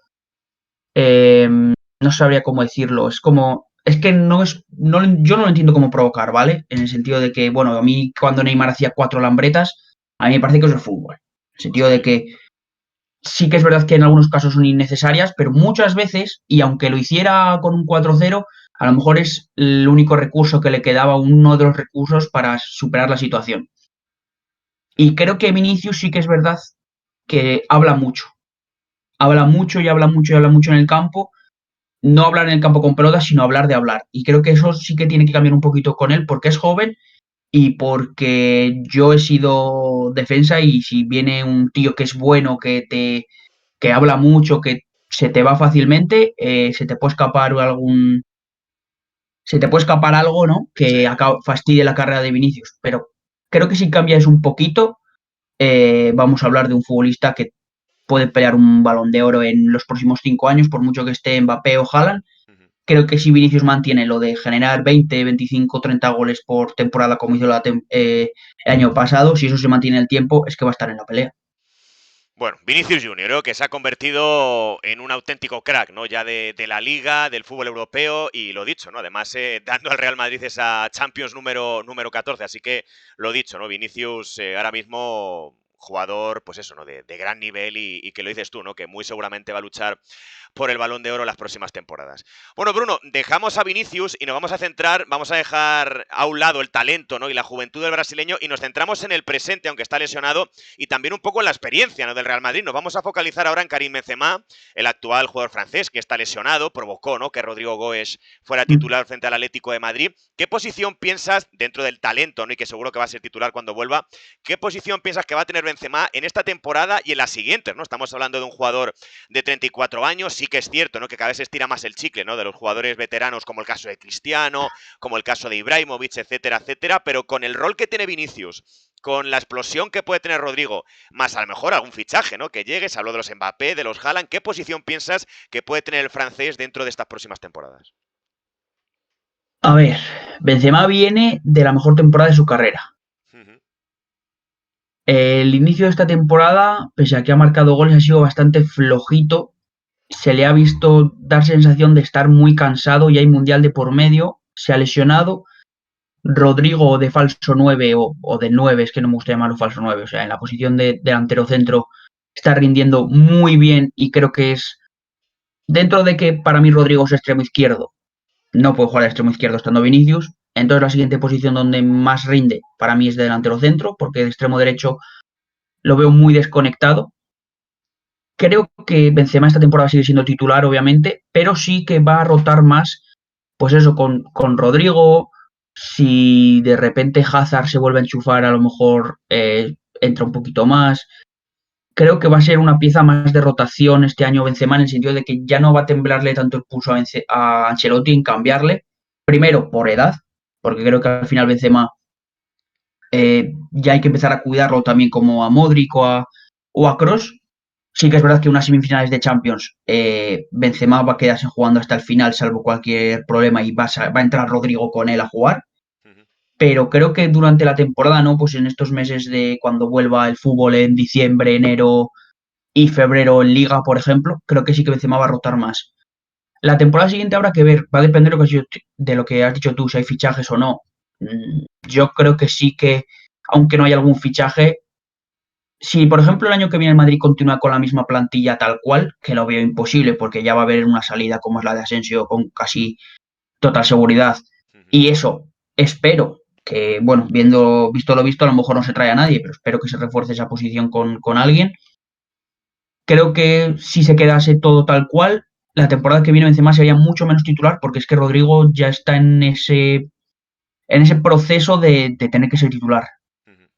no sabría cómo decirlo. Es como... Es que no es... No, yo no lo entiendo como provocar, ¿vale? En el sentido de que, bueno, a mí cuando Neymar hacía 4 lambretas, a mí me parece que eso es fútbol. En el sentido de Sí. que sí que es verdad que en algunos casos son innecesarias, pero muchas veces, y aunque lo hiciera con un 4-0, a lo mejor es el único recurso que le quedaba, uno de los recursos para superar la situación. Y creo que Vinicius sí que es verdad que habla mucho. Habla mucho y habla mucho y habla mucho en el campo. No hablar en el campo con pelota, sino hablar de hablar. Y creo que eso sí que tiene que cambiar un poquito con él porque es joven y porque yo he sido defensa y si viene un tío que es bueno, que habla mucho, que se te va fácilmente, se te puede escapar algo, ¿no? Sí. Que fastidie la carrera de Vinicius. Pero creo que si cambias un poquito, vamos a hablar de un futbolista que puede pelear un Balón de Oro en los próximos 5 años, por mucho que esté Mbappé o Haaland. Ujú. Creo que si Vinicius mantiene lo de generar 20, 25, 30 goles por temporada como hizo el año pasado, si eso se mantiene en el tiempo, es que va a estar en la pelea. Bueno, Vinicius Junior, que se ha convertido en un auténtico crack, ¿no? Ya de la Liga, del fútbol europeo y lo dicho, ¿no? Además, dando al Real Madrid esa Champions número 14. Así que lo dicho, ¿no? Vinicius ahora mismo jugador, pues eso, ¿no? De gran nivel y que lo dices tú, ¿no? Que muy seguramente va a luchar por el Balón de Oro las próximas temporadas. Bueno, Bruno, dejamos a Vinicius y nos vamos a centrar, vamos a dejar a un lado el talento, ¿no? Y la juventud del brasileño y nos centramos en el presente, aunque está lesionado, y también un poco en la experiencia, ¿no? Del Real Madrid. Nos vamos a focalizar ahora en Karim Benzema, el actual jugador francés que está lesionado, provocó, ¿no? Que Rodrigo Goes fuera titular frente al Atlético de Madrid. ¿Qué posición piensas dentro del talento, ¿no? Y que seguro que va a ser titular cuando vuelva? ¿Qué posición piensas que va a tener Benzema en esta temporada y en las siguientes, ¿no? Estamos hablando de un jugador de 34 años, sí que es cierto, ¿no? Que cada vez se estira más el chicle, ¿no? De los jugadores veteranos, como el caso de Cristiano, como el caso de Ibrahimovic, etcétera, etcétera, pero con el rol que tiene Vinicius, con la explosión que puede tener Rodrigo, más a lo mejor algún fichaje, ¿no? Que llegue, se habló de los Mbappé, de los Haaland, ¿qué posición piensas que puede tener el francés dentro de estas próximas temporadas? A ver, Benzema viene de la mejor temporada de su carrera. Uh -huh. El inicio de esta temporada, pese a que ha marcado goles, ha sido bastante flojito. Se le ha visto dar sensación de estar muy cansado y hay mundial de por medio. Se ha lesionado. Rodrigo de falso 9 o de 9, es que no me gusta llamarlo falso 9, o sea, en la posición de delantero centro está rindiendo muy bien y creo que es, dentro de que para mí Rodrigo es extremo izquierdo, no puede jugar de extremo izquierdo estando Vinicius, entonces la siguiente posición donde más rinde para mí es de delantero centro, porque de extremo derecho lo veo muy desconectado. Creo que Benzema esta temporada sigue siendo titular, obviamente, pero sí que va a rotar más, pues eso, con Rodrigo. Si de repente Hazard se vuelve a enchufar, a lo mejor entra un poquito más. Creo que va a ser una pieza más de rotación este año Benzema, en el sentido de que ya no va a temblarle tanto el pulso a Ancelotti en cambiarle. Primero, por edad, porque creo que al final Benzema ya hay que empezar a cuidarlo también como a Modric o a Kroos. Sí que es verdad que unas semifinales de Champions, Benzema va a quedarse jugando hasta el final, salvo cualquier problema, y va a entrar Rodrigo con él a jugar. Pero creo que durante la temporada, ¿no? Pues en estos meses de cuando vuelva el fútbol en diciembre, enero y febrero en Liga, por ejemplo, creo que sí que Benzema va a rotar más. La temporada siguiente habrá que ver, va a depender de lo que has dicho tú, si hay fichajes o no. Yo creo que sí que, aunque no haya algún fichaje, si por ejemplo el año que viene el Madrid continúa con la misma plantilla tal cual, que lo veo imposible porque ya va a haber una salida como es la de Asensio con casi total seguridad, y eso espero que, bueno, visto lo visto, a lo mejor no se trae a nadie, pero espero que se refuerce esa posición con alguien. Creo que si se quedase todo tal cual, la temporada que viene Benzema sería mucho menos titular porque es que Rodrigo ya está en ese proceso de tener que ser titular.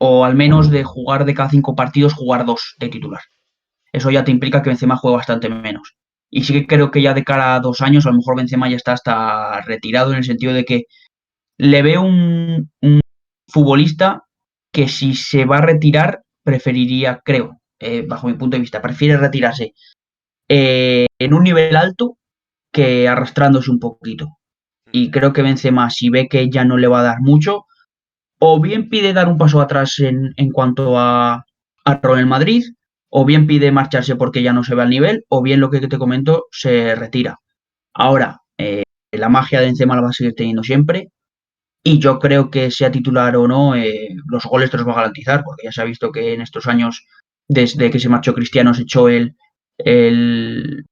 O al menos de jugar de cada 5 partidos, jugar 2 de titular. Eso ya te implica que Benzema juegue bastante menos. Y sí que creo que ya de cara a 2 años, a lo mejor Benzema ya está hasta retirado en el sentido de que le veo un futbolista que si se va a retirar, preferiría, creo, bajo mi punto de vista, prefiere retirarse en un nivel alto que arrastrándose un poquito. Y creo que Benzema, si ve que ya no le va a dar mucho, o bien pide dar un paso atrás en cuanto a rol en Madrid, o bien pide marcharse porque ya no se ve al nivel, o bien lo que te comento, se retira. Ahora, la magia de Benzema la va a seguir teniendo siempre, y yo creo que sea titular o no, los goles te los va a garantizar, porque ya se ha visto que en estos años, desde que se marchó Cristiano, se echó el, el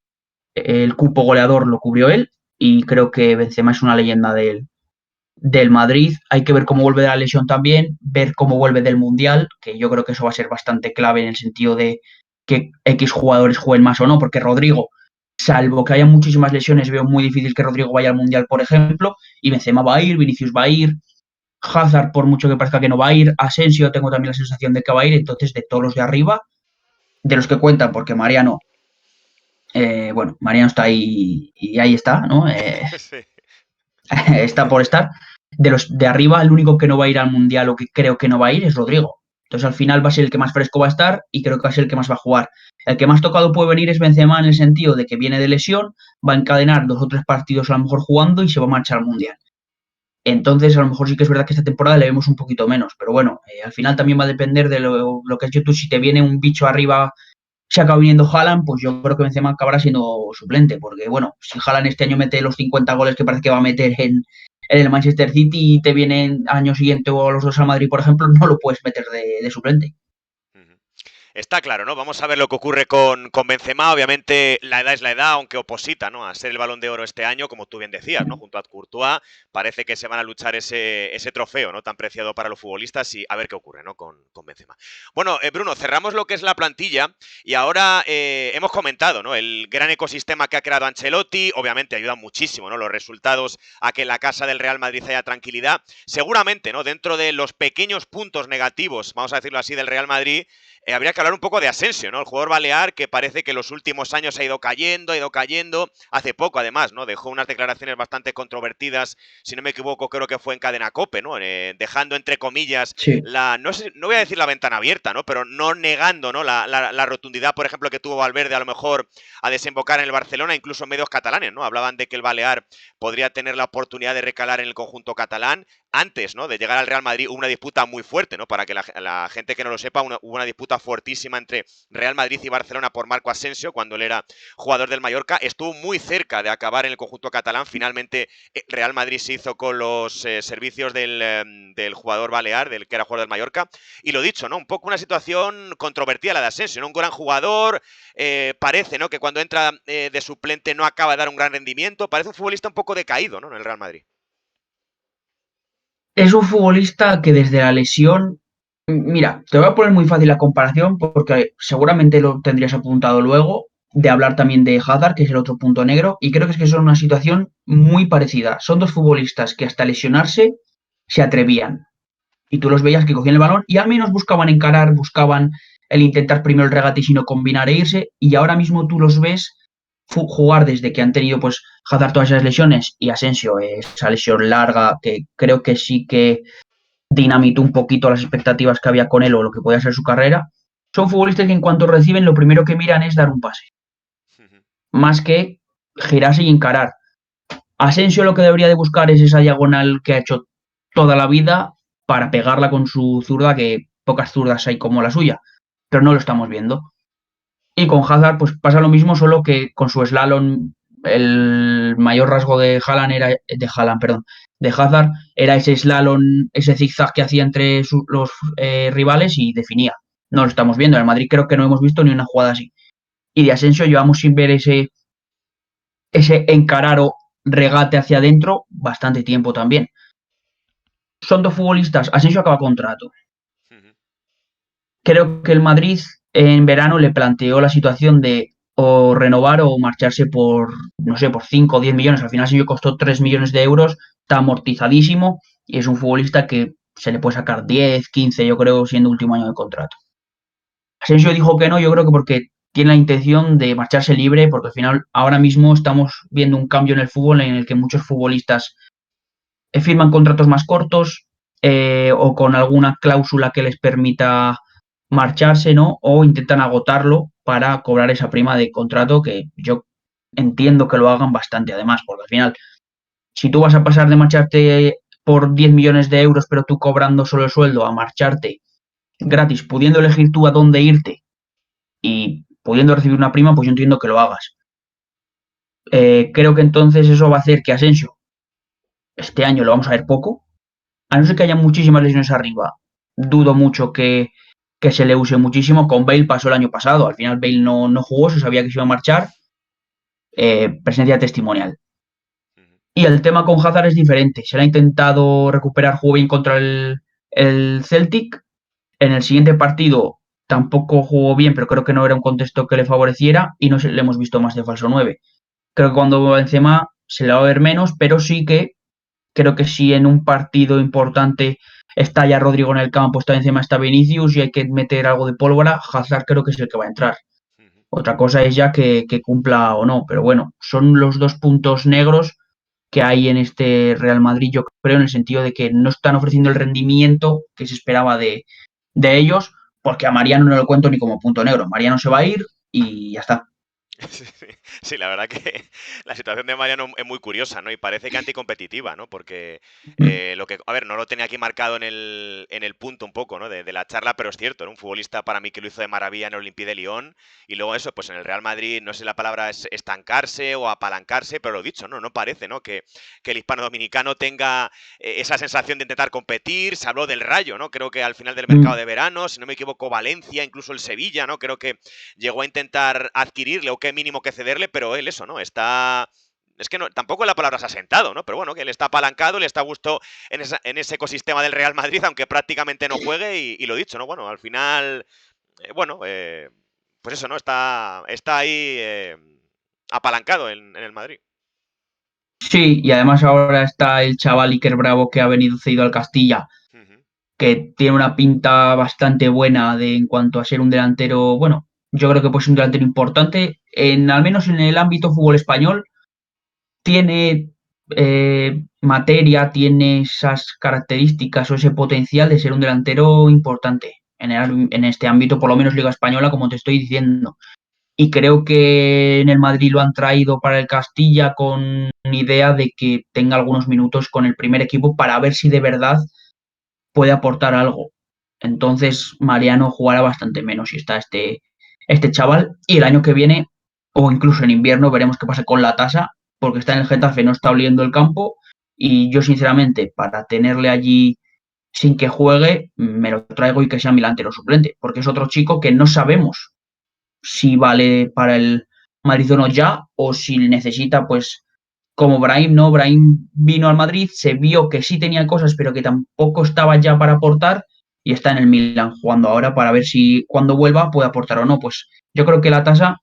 cupo goleador, lo cubrió él, y creo que Benzema es una leyenda del Madrid. Hay que ver cómo vuelve de la lesión también, ver cómo vuelve del Mundial, que yo creo que eso va a ser bastante clave en el sentido de que X jugadores jueguen más o no, porque Rodrigo, salvo que haya muchísimas lesiones, veo muy difícil que Rodrigo vaya al Mundial, por ejemplo, y Benzema va a ir, Vinicius va a ir, Hazard, por mucho que parezca que no va a ir, Asensio tengo también la sensación de que va a ir, entonces de todos los de arriba, de los que cuentan, porque Mariano, bueno, Mariano está ahí y ahí está, ¿no? Sí. Está por estar. De los de arriba, el único que no va a ir al Mundial o que creo que no va a ir es Rodrigo. Entonces al final va a ser el que más fresco va a estar y creo que va a ser el que más va a jugar. El que más tocado puede venir es Benzema en el sentido de que viene de lesión, va a encadenar 2 o 3 partidos a lo mejor jugando y se va a marchar al Mundial. Entonces, a lo mejor sí que es verdad que esta temporada le vemos un poquito menos, pero bueno, al final también va a depender de lo que has dicho tú. Si te viene un bicho arriba, se acaba viniendo Haaland, pues yo creo que Benzema acabará siendo suplente, porque bueno, si Haaland este año mete los 50 goles que parece que va a meter en el Manchester City y te viene año siguiente o los dos al Madrid, por ejemplo, no lo puedes meter de suplente. Está claro, ¿no? Vamos a ver lo que ocurre con Benzema. Obviamente, la edad es la edad, aunque oposita, ¿no? A ser el Balón de Oro este año, como tú bien decías, ¿no? Junto a Courtois, parece que se van a luchar ese trofeo, ¿no? Tan preciado para los futbolistas y a ver qué ocurre, ¿no? Con Benzema. Bueno, Bruno, cerramos lo que es la plantilla y ahora hemos comentado, ¿no? El gran ecosistema que ha creado Ancelotti. Obviamente ayuda muchísimo, ¿no? Los resultados a que en la casa del Real Madrid haya tranquilidad. Seguramente, ¿no? Dentro de los pequeños puntos negativos, vamos a decirlo así, del Real Madrid, habría que hablar un poco de Asensio, ¿no? El jugador balear que parece que los últimos años ha ido cayendo. Hace poco, además, ¿no? Dejó unas declaraciones bastante controvertidas, si no me equivoco, creo que fue en Cadena COPE, ¿no? Dejando, entre comillas, Sí. no sé, no voy a decir la ventana abierta, ¿no? Pero no negando, ¿no? La rotundidad, por ejemplo, que tuvo Valverde a lo mejor a desembocar en el Barcelona, incluso medios catalanes, ¿no? Hablaban de que el balear podría tener la oportunidad de recalar en el conjunto catalán. Antes, ¿no? De llegar al Real Madrid hubo una disputa muy fuerte, ¿no? Para que la gente que no lo sepa, hubo una disputa fuertísima entre Real Madrid y Barcelona por Marco Asensio cuando él era jugador del Mallorca. Estuvo muy cerca de acabar en el conjunto catalán. Finalmente, Real Madrid se hizo con los servicios del jugador balear, del que era jugador del Mallorca. Y lo dicho, ¿no? Un poco una situación controvertida la de Asensio, ¿no? Un gran jugador. Parece, ¿no? Que cuando entra de suplente no acaba de dar un gran rendimiento. Parece un futbolista un poco decaído, ¿no? En el Real Madrid. Es un futbolista que desde la lesión, mira, te voy a poner muy fácil la comparación porque seguramente lo tendrías apuntado luego, de hablar también de Hazard, que es el otro punto negro, y creo que es que son una situación muy parecida. Son dos futbolistas que hasta lesionarse se atrevían. Y tú los veías que cogían el balón y al menos buscaban encarar, buscaban el intentar primero el regate y si no combinar e irse. Y ahora mismo tú los ves jugar desde que han tenido pues Hazard todas esas lesiones y Asensio esa lesión larga que creo que sí que dinamitó un poquito las expectativas que había con él o lo que podía ser su carrera. son futbolistas que en cuanto reciben lo primero que miran es dar un pase, Ujú. más que girarse y encarar. Asensio lo que debería de buscar es esa diagonal que ha hecho toda la vida para pegarla con su zurda, que pocas zurdas hay como la suya, pero no lo estamos viendo. Y con Hazard pues pasa lo mismo, solo que con su slalom el mayor rasgo de Haaland era de Haaland, perdón, de Hazard era ese slalom, ese zigzag que hacía entre los rivales y definía. No lo estamos viendo. En el Madrid creo que no hemos visto ni una jugada así. Y de Asensio llevamos sin ver ese encarar o regate hacia adentro bastante tiempo también. Son dos futbolistas. Asensio acaba contrato. Ujú. Creo que el Madrid en verano le planteó la situación de o renovar o marcharse por, no sé, por 5 o 10 millones. Al final, si yo costó 3 millones de euros, está amortizadísimo y es un futbolista que se le puede sacar 10, 15, yo creo, siendo último año de contrato. Asensio dijo que no, yo creo que porque tiene la intención de marcharse libre, porque al final ahora mismo estamos viendo un cambio en el fútbol en el que muchos futbolistas firman contratos más cortos o con alguna cláusula que les permita marcharse, ¿no? O intentan agotarlo para cobrar esa prima de contrato que yo entiendo que lo hagan bastante además, porque al final, si tú vas a pasar de marcharte por 10 millones de euros, pero tú cobrando solo el sueldo, a marcharte gratis, pudiendo elegir tú a dónde irte y pudiendo recibir una prima, pues yo entiendo que lo hagas. Creo que entonces eso va a hacer que Asensio este año lo vamos a ver poco, a no ser que haya muchísimas lesiones arriba, dudo mucho que se le use muchísimo. Con Bale pasó el año pasado, al final Bale no jugó, se sabía que se iba a marchar, presencia testimonial. Ujú. Y el tema con Hazard es diferente, se le ha intentado recuperar, jugó bien contra el Celtic, en el siguiente partido tampoco jugó bien, pero creo que no era un contexto que le favoreciera y no le hemos visto más de falso 9. Creo que cuando Benzema se le va a ver menos, pero sí que creo que si en un partido importante está ya Rodrigo en el campo, está encima, está Vinicius y hay que meter algo de pólvora, Hazard creo que es el que va a entrar. Ujú. Otra cosa es ya que cumpla o no, pero bueno, son los dos puntos negros que hay en este Real Madrid, yo creo, en el sentido de que no están ofreciendo el rendimiento que se esperaba de ellos, porque a Mariano no lo cuento ni como punto negro. Mariano se va a ir y ya está. Sí, sí. Sí, la verdad que la situación de Mariano es muy curiosa, ¿no? Y parece que anticompetitiva, ¿no? Porque lo que, a ver, no lo tenía aquí marcado en el punto un poco, ¿no? De la charla, pero es cierto, era un futbolista para mí que lo hizo de maravilla en el Olympique de Lyon y luego eso, pues en el Real Madrid, no sé si la palabra es estancarse o apalancarse, pero lo dicho, ¿no? No parece, ¿no? Que el hispano dominicano tenga esa sensación de intentar competir. Se habló del Rayo, ¿no? Creo que al final del mercado Mm, de verano, si no me equivoco, Valencia, incluso el Sevilla, ¿no? Creo que llegó a intentar adquirirle o qué mínimo que cederle, pero él eso, ¿no? Está... Es que no, tampoco la palabra se ha sentado, ¿no? Pero bueno, que él está apalancado, le está a gusto en ese ecosistema del Real Madrid, aunque prácticamente no juegue, y lo dicho, ¿no? Bueno, al final, bueno, pues eso, ¿no? Está ahí apalancado en el Madrid. sí, y además ahora está el chaval Iker Bravo que ha venido cedido al Castilla, Ujú. que tiene una pinta bastante buena en cuanto a ser un delantero, bueno, yo creo que puede ser un delantero importante, al menos en el ámbito fútbol español, tiene materia, tiene esas características o ese potencial de ser un delantero importante en este ámbito, por lo menos Liga Española, como te estoy diciendo. Y creo que en el Madrid lo han traído para el Castilla con idea de que tenga algunos minutos con el primer equipo para ver si de verdad puede aportar algo. Entonces, Mariano jugará bastante menos si está este chaval. Y el año que viene, o incluso en invierno, veremos qué pasa con la tasa, porque está en el Getafe, no está oliendo el campo. Y yo, sinceramente, para tenerle allí sin que juegue, me lo traigo y que sea mi delantero suplente, porque es otro chico que no sabemos si vale para el Madrid o no ya, o si necesita, pues, como Brahim, ¿no? Brahim vino al Madrid, se vio que sí tenía cosas, pero que tampoco estaba ya para aportar, y está en el Milan jugando ahora para ver si cuando vuelva puede aportar o no. Pues yo creo que la tasa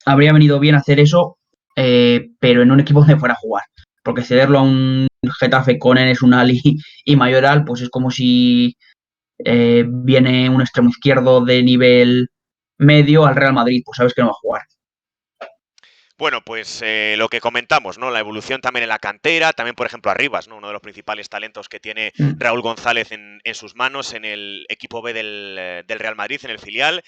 habría venido bien hacer eso, pero en un equipo donde fuera a jugar. Porque cederlo a un Getafe con Enes Unal y Mayoral, pues es como si viene un extremo izquierdo de nivel medio al Real Madrid, pues sabes que no va a jugar. Bueno, pues lo que comentamos, ¿no? La evolución también en la cantera, también, por ejemplo, Arribas, ¿no? Uno de los principales talentos que tiene Mm. Raúl González en sus manos en el equipo B del Real Madrid, en el filial.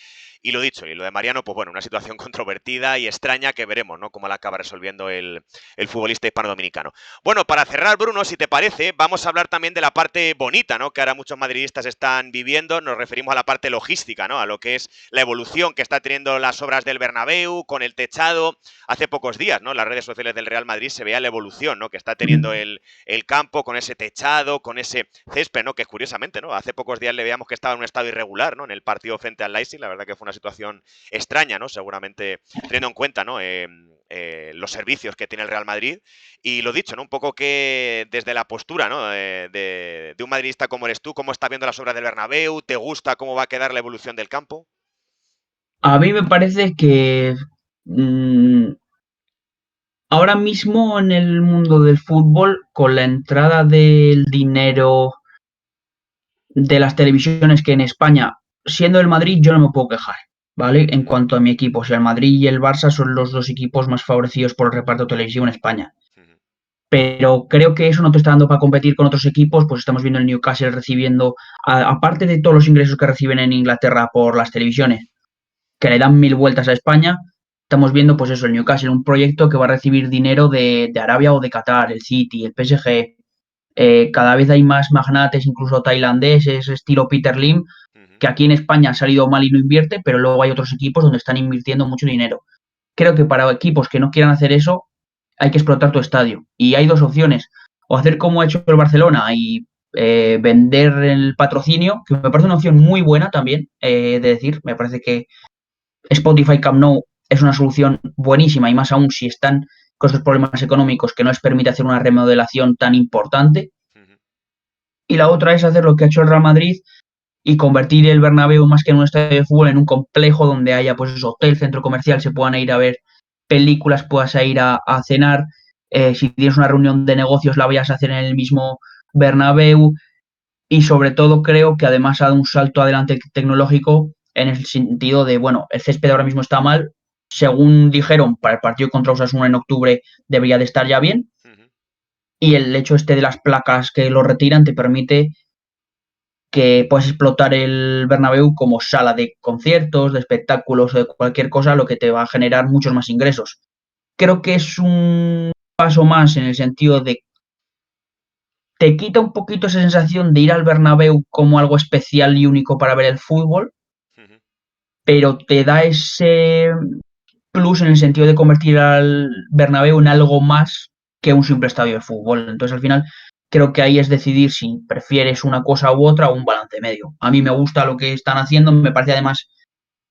Y lo dicho, y lo de Mariano, pues bueno, una situación controvertida y extraña que veremos, ¿no? Cómo la acaba resolviendo el futbolista hispano-dominicano. Bueno, para cerrar, Bruno, si te parece, vamos a hablar también de la parte bonita, ¿no? Que ahora muchos madridistas están viviendo. Nos referimos a la parte logística, ¿no? A lo que es la evolución que está teniendo las obras del Bernabéu, con el techado. Hace pocos días, ¿no? En las redes sociales del Real Madrid se veía la evolución, ¿no? Que está teniendo Mm. el campo con ese techado, con ese césped, ¿no? Que curiosamente, ¿no? Hace pocos días le veíamos que estaba en un estado irregular, ¿no? En el partido frente al Leipzig, la verdad que fue una situación extraña, ¿no? Seguramente teniendo en cuenta, ¿no? Los servicios que tiene el Real Madrid. Y lo dicho, ¿no? Un poco que desde la postura, ¿no? De un madridista como eres tú, ¿cómo estás viendo las obras del Bernabéu? ¿Te gusta cómo va a quedar la evolución del campo? A mí me parece que mm, ahora mismo en el mundo del fútbol, con la entrada del dinero de las televisiones que en España, siendo el Madrid, yo no me puedo quejar, ¿vale? En Ujú, cuanto a mi equipo, o sea, el Madrid y el Barça son los dos equipos más favorecidos por el reparto televisivo en España. ujú, Pero creo que eso no te está dando para competir con otros equipos, pues estamos viendo el Newcastle recibiendo, aparte de todos los ingresos que reciben en Inglaterra por las televisiones, que le dan mil vueltas a España, estamos viendo pues eso, el Newcastle, un proyecto que va a recibir dinero de Arabia o de Qatar, el City, el PSG. Cada vez hay más magnates, incluso tailandeses, estilo Peter Lim, ujú. que aquí en España ha salido mal y no invierte, pero luego hay otros equipos donde están invirtiendo mucho dinero. Creo que para equipos que no quieran hacer eso, hay que explotar tu estadio. Y hay dos opciones. O hacer como ha hecho el Barcelona y vender el patrocinio, que me parece una opción muy buena también, de decir, me parece que Spotify Camp Nou es una solución buenísima y más aún si están con esos problemas económicos que no les permite hacer una remodelación tan importante. Ujú, Y la otra es hacer lo que ha hecho el Real Madrid y convertir el Bernabéu más que en un estadio de fútbol en un complejo donde haya pues eso, hotel, centro comercial, se puedan ir a ver películas, puedas ir a cenar, si tienes una reunión de negocios la vayas a hacer en el mismo Bernabéu y sobre todo creo que además ha dado un salto adelante tecnológico en el sentido de, bueno, el césped ahora mismo está mal, según dijeron, para el partido contra Osasuna en octubre debería de estar ya bien ujú. y el hecho este de las placas que lo retiran te permite que puedes explotar el Bernabéu como sala de conciertos, de espectáculos o de cualquier cosa, lo que te va a generar muchos más ingresos. Creo que es un paso más en el sentido de te quita un poquito esa sensación de ir al Bernabéu como algo especial y único para ver el fútbol, Ujú. pero te da ese plus en el sentido de convertir al Bernabéu en algo más que un simple estadio de fútbol. Entonces, al final, creo que ahí es decidir si prefieres una cosa u otra o un balance medio. A mí me gusta lo que están haciendo, me parece además,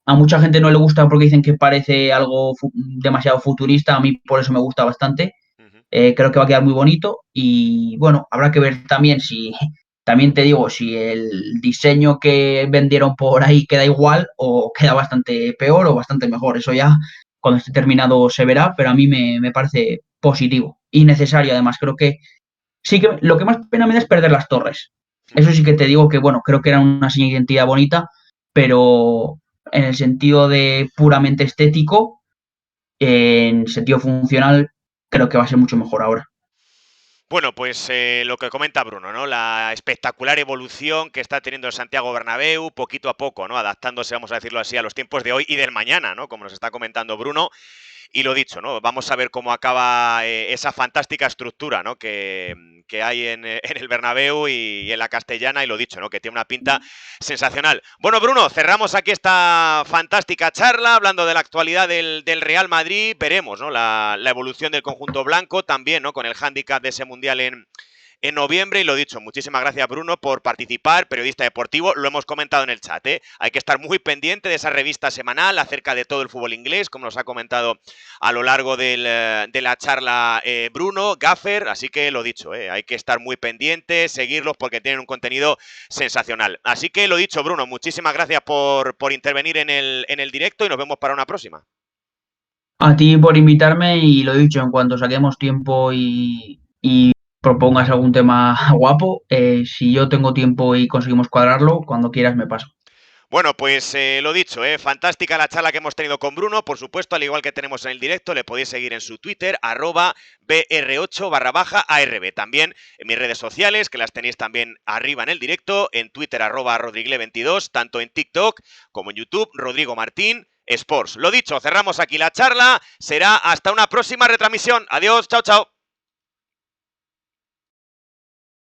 a mucha gente no le gusta porque dicen que parece algo demasiado futurista, a mí por eso me gusta bastante. Ujú. Creo que va a quedar muy bonito y bueno, habrá que ver también si, también te digo, si el diseño que vendieron por ahí queda igual o queda bastante peor o bastante mejor. Eso ya cuando esté terminado se verá, pero a mí me parece positivo y necesario además. Creo que sí que lo que más pena me da es perder las torres. Eso Ujú. sí que te digo que, bueno, creo que era una señal de identidad bonita, pero en el sentido de puramente estético, en sentido funcional, creo que va a ser mucho mejor ahora. Bueno, pues lo que comenta Bruno, ¿no? La espectacular evolución que está teniendo el Santiago Bernabéu, poquito a poco, ¿no? Adaptándose, vamos a decirlo así, a los tiempos de hoy y del mañana, ¿no? Como nos está comentando Bruno. Y lo dicho, ¿no? Vamos a ver cómo acaba esa fantástica estructura, ¿no? Que hay en el Bernabéu y en la Castellana, y lo dicho, ¿no? Que tiene una pinta sensacional. Bueno, Bruno, cerramos aquí esta fantástica charla hablando de la actualidad del Real Madrid. Veremos, ¿no? La evolución del conjunto blanco también, ¿no? Con el hándicap de ese mundial en noviembre. Y lo dicho, muchísimas gracias, Bruno, por participar, periodista deportivo. Lo hemos comentado en el chat, ¿eh? Hay que estar muy pendiente de esa revista semanal acerca de todo el fútbol inglés, como nos ha comentado a lo largo de la charla Bruno, Gaffer. Así que lo dicho, hay que estar muy pendiente, seguirlos porque tienen un contenido sensacional. Así que lo dicho, Bruno, muchísimas gracias por intervenir en el directo y nos vemos para una próxima. A ti por invitarme y lo dicho, en cuanto saquemos tiempo y propongas algún tema guapo, si yo tengo tiempo y conseguimos cuadrarlo, cuando quieras me paso. Bueno, pues lo dicho, fantástica la charla que hemos tenido con Bruno, por supuesto, al igual que tenemos en el directo, le podéis seguir en su Twitter, @br8_ARB. También en mis redes sociales, que las tenéis también arriba en el directo, en Twitter, @Rodrigle22, tanto en TikTok como en YouTube, Rodrigo Martín Sports. Lo dicho, cerramos aquí la charla, será hasta una próxima retransmisión. Adiós, chao, chao.